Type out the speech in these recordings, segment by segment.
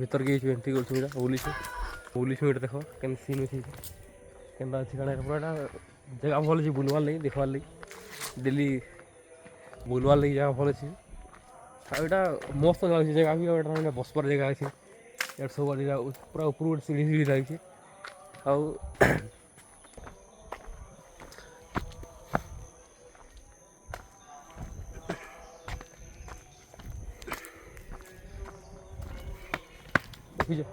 भीतर के एंट्री कर पुलिस मीट देख के सीन अच्छे के पूरा जगह भल अच्छे बुलवार लगी देखवार लगी डेली बुलवार लगी जगह भल अच्छे यहाँ मस्त लगे जगह भी बसबार जगह अच्छे यार सब पूरा ऊपर गोटे सीढ़ी सीढ़ी लगी आउ देखीज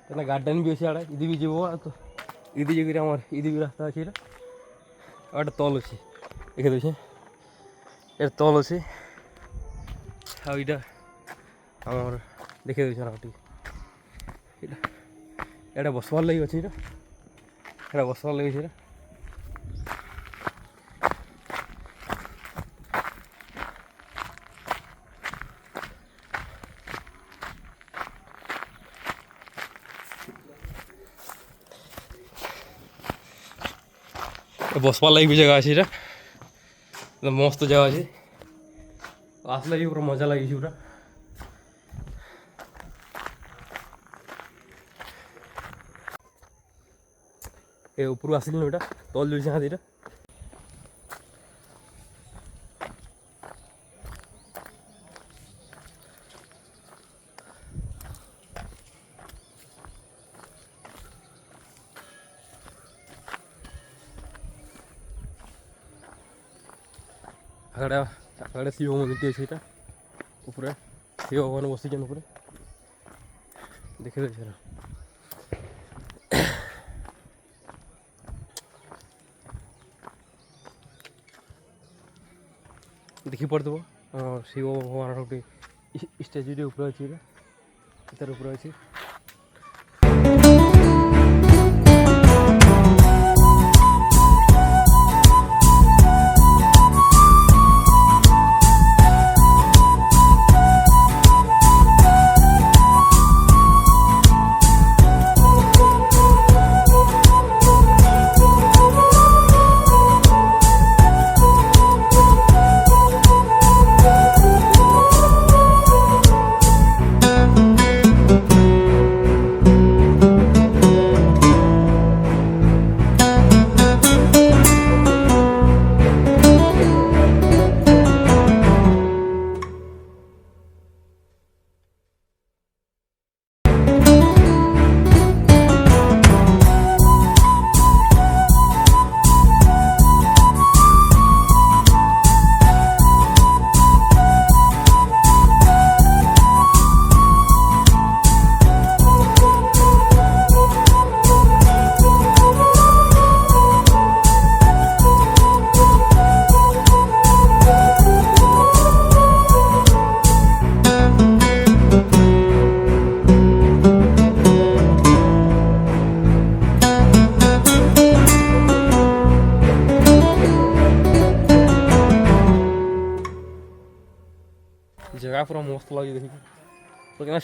क्या गार्डन भी अच्छे आड़े इदी भी जीव तो इदी जगह आम इदी भी रास्ता अच्छे आटे तल अच्छे देखे देखे ये तल अच्छे आईटा आम देखे देखे ये बसबार लगे अच्छे ये बसबार लगे ये बसबार लगी भी जगह अच्छे मस्त जगह अच्छे आसले भी पूरा मजा लगी पूरा ये ऊपर आसिल ना तल जो हाँ ये आगे शिव मंदिर अच्छे यहाँ ऊपर शिव भगवान बसीचन ऊपर देखे देखी पड़ो शिव भगवान गोटे स्टाच्यू ऊपर अच्छे इतार ऊपर अच्छे जगह पूरा मस्त लगे देखिए तो क्या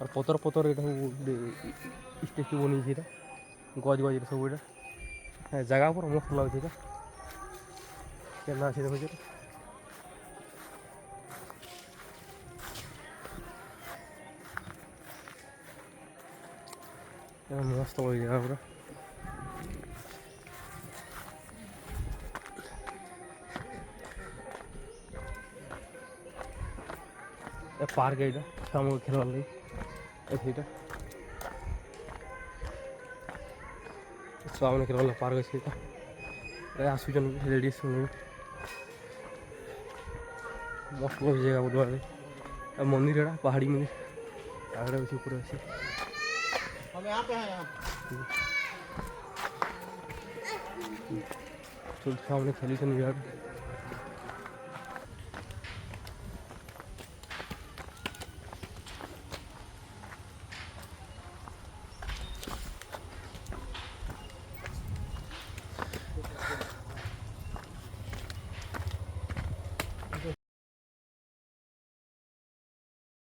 और पतर पतर स्टेच्यू बनी गज गज सब ये जगह पूरा मस्त लगे क्या अच्छे देख मस्त लगे जगह पूरा पार्क है छुआ मैं खेल लगे छुआ मैंने खेल पार्क अच्छे आसुचन लेडीज मस्त लगे जगह बुधवार मंदिर है पहाड़ी मंदिर आगे अच्छे ऊपर अच्छे छुआ मैंने खेली यार